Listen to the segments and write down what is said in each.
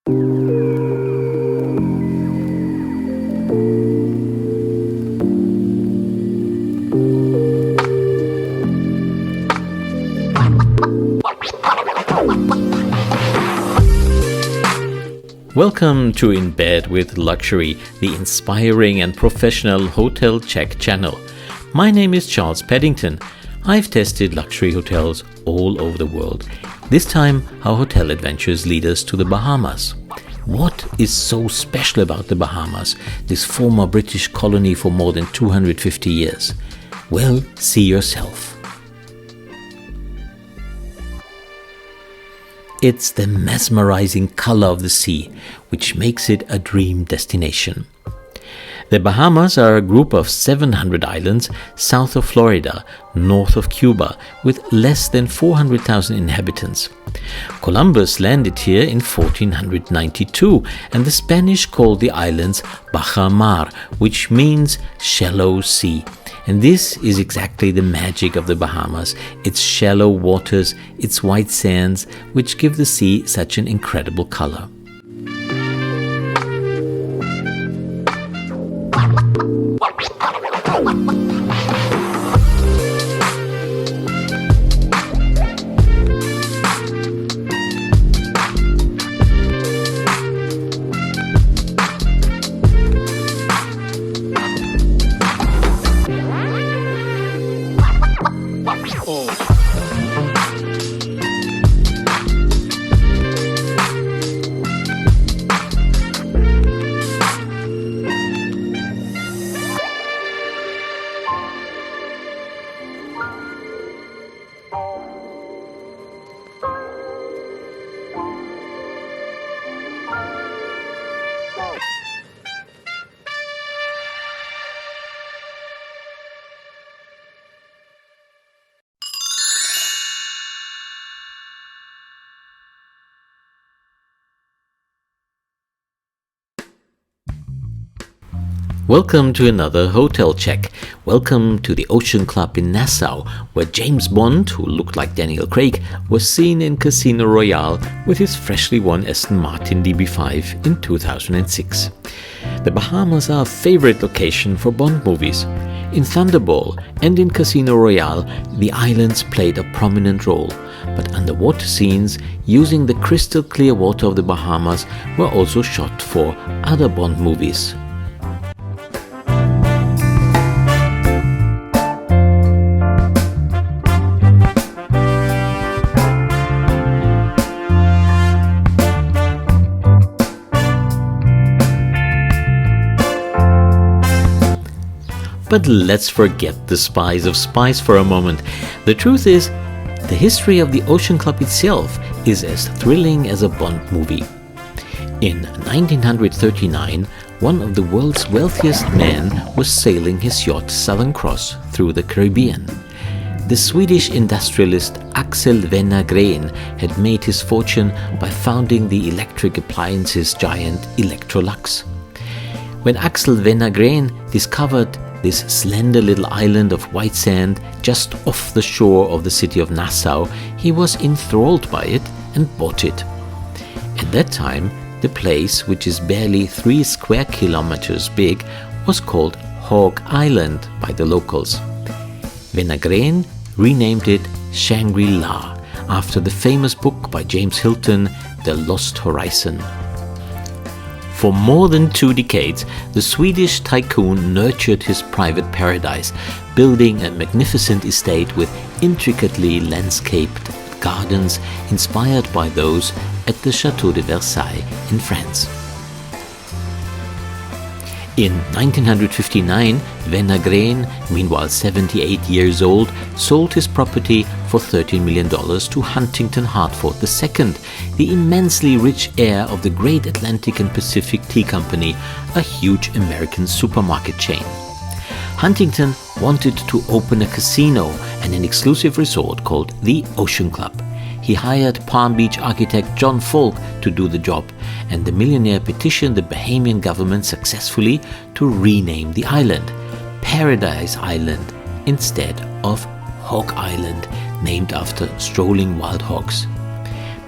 Welcome to In Bed with Luxury, the inspiring and professional hotel check channel. My name is Charles Paddington. I've tested luxury hotels all over the world. This time, our hotel adventures lead us to the Bahamas. What is so special about the Bahamas, this former British colony for more than 250 years? Well, see yourself. It's the mesmerizing color of the sea, which makes it a dream destination. The Bahamas are a group of 700 islands south of Florida, north of Cuba, with less than 400,000 inhabitants. Columbus landed here in 1492, and the Spanish called the islands Baja Mar, which means shallow sea. And this is exactly the magic of the Bahamas, its shallow waters, its white sands, which give the sea such an incredible color. Welcome to another hotel check. Welcome to the Ocean Club in Nassau, where James Bond, who looked like Daniel Craig, was seen in Casino Royale with his freshly won Aston Martin DB5 in 2006. The Bahamas are a favorite location for Bond movies. In Thunderball and in Casino Royale, the islands played a prominent role, but underwater scenes using the crystal clear water of the Bahamas were also shot for other Bond movies. But let's forget the spice of spice for a moment. The truth is, the history of the Ocean Club itself is as thrilling as a Bond movie. In 1939, one of the world's wealthiest men was sailing his yacht Southern Cross through the Caribbean. The Swedish industrialist Axel Wenner-Gren had made his fortune by founding the electric appliances giant Electrolux. When Axel Wenner-Gren discovered this slender little island of white sand just off the shore of the city of Nassau, he was enthralled by it and bought it. At that time, the place, which is barely 3 square kilometers big, was called Hog Island by the locals. Wenner-Gren renamed it Shangri-La after the famous book by James Hilton, The Lost Horizon. For more than 2 decades, the Swedish tycoon nurtured his private paradise, building a magnificent estate with intricately landscaped gardens inspired by those at the Château de Versailles in France. In 1959, Wenner-Gren, meanwhile 78 years old, sold his property for $13 million to Huntington Hartford II, the immensely rich heir of the great Atlantic and Pacific Tea Company, a huge American supermarket chain. Huntington wanted to open a casino and an exclusive resort called the Ocean Club. He hired Palm Beach architect John Falk to do the job, and the millionaire petitioned the Bahamian government successfully to rename the island Paradise Island instead of Hog Island, named after strolling wild hogs.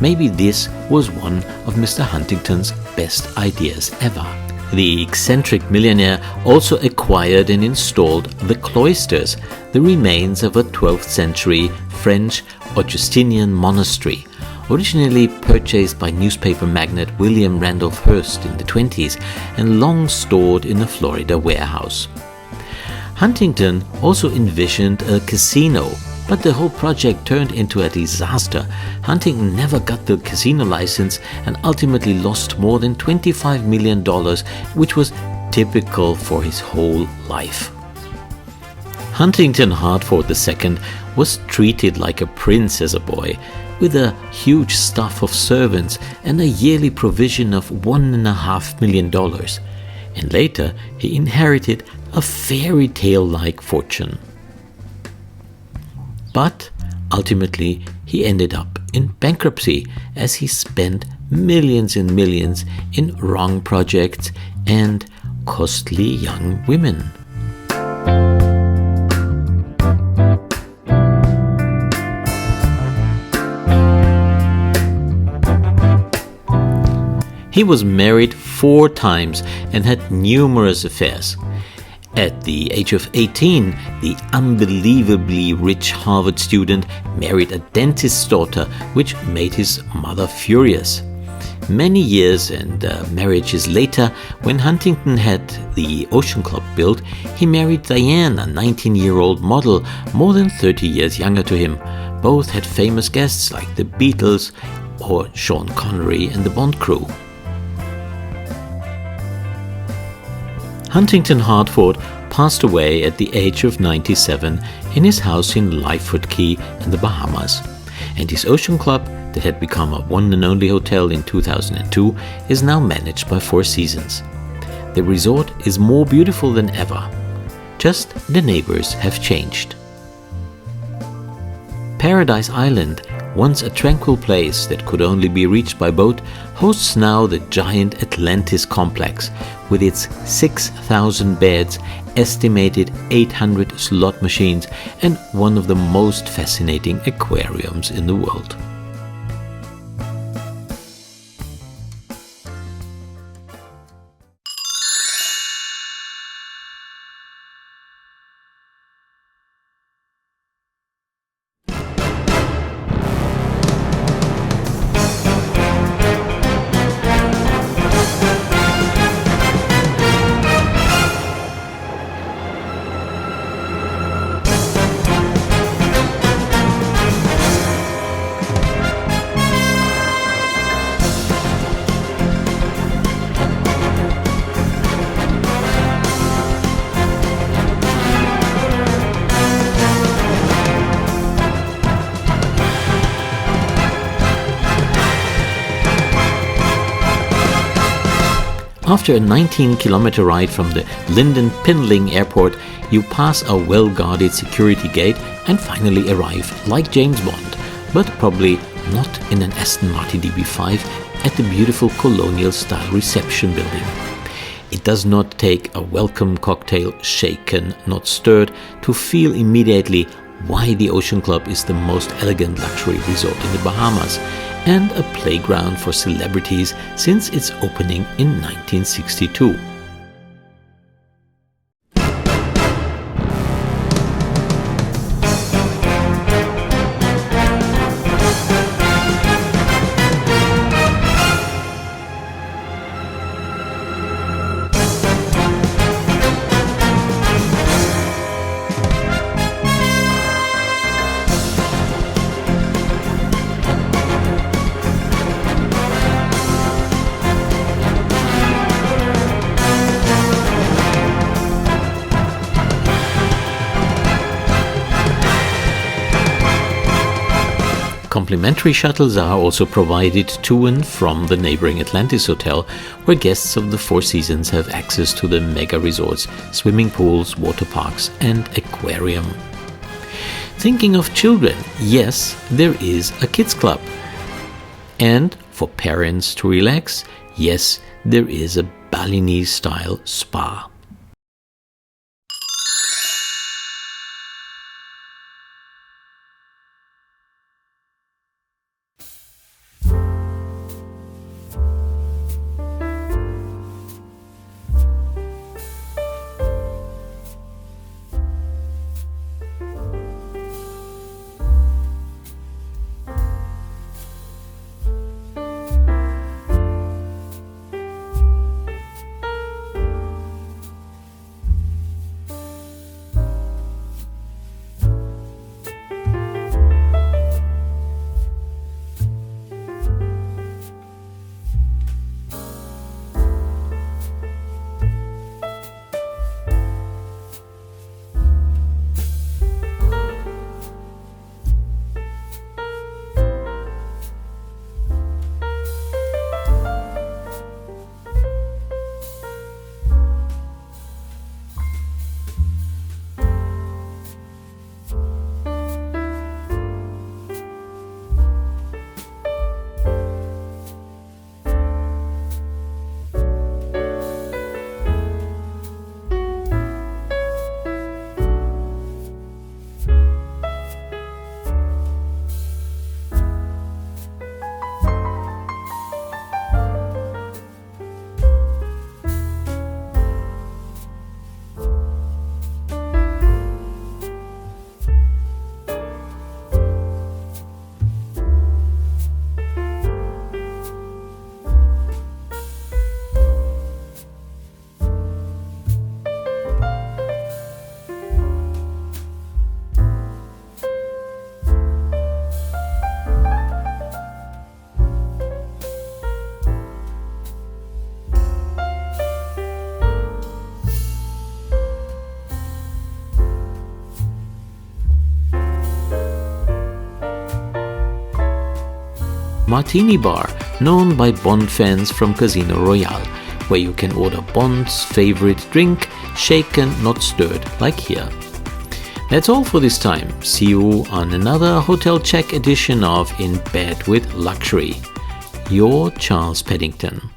Maybe this was one of Mr. Huntington's best ideas ever. The eccentric millionaire also acquired and installed the cloisters, the remains of a 12th century French Augustinian monastery, originally purchased by newspaper magnate William Randolph Hearst in the 20s and long stored in a Florida warehouse. Huntington also envisioned a casino, but the whole project turned into a disaster. Huntington never got the casino license and ultimately lost more than $25 million, which was typical for his whole life. Huntington Hartford II was treated like a prince as a boy, with a huge staff of servants and a yearly provision of $1.5 million. And later he inherited a fairy tale-like fortune. But ultimately he ended up in bankruptcy as he spent millions and millions in wrong projects and costly young women. He was married 4 times and had numerous affairs. At the age of 18, the unbelievably rich Harvard student married a dentist's daughter, which made his mother furious. Many years and marriages later, when Huntington had the Ocean Club built, he married Diane, a 19-year-old model, more than 30 years younger to him. Both had famous guests like the Beatles or Sean Connery and the Bond crew. Huntington Hartford passed away at the age of 97 in his house in Lyford Key in the Bahamas, and his Ocean Club, that had become a one and only hotel in 2002, is now managed by Four Seasons. The resort is more beautiful than ever, just the neighbors have changed. Paradise Island, once a tranquil place that could only be reached by boat, hosts now the giant Atlantis complex with its 6,000 beds, estimated 800 slot machines, and one of the most fascinating aquariums in the world. After a 19-kilometer ride from the Linden Pinling Airport, you pass a well-guarded security gate and finally arrive, like James Bond, but probably not in an Aston Martin DB5, at the beautiful colonial-style reception building. It does not take a welcome cocktail, shaken, not stirred, to feel immediately why the Ocean Club is the most elegant luxury resort in the Bahamas, and a playground for celebrities since its opening in 1962. Complimentary shuttles are also provided to and from the neighboring Atlantis Hotel, where guests of the Four Seasons have access to the mega resort's swimming pools, water parks, and aquarium. Thinking of children, yes, there is a kids club. And for parents to relax, yes, there is a Balinese-style spa. martini bar known by Bond fans from Casino Royale, where you can order Bond's favorite drink, shaken, not stirred, like here. That's all for this time. See you on another Hotel Check edition of In Bed with Luxury. Your Charles Paddington.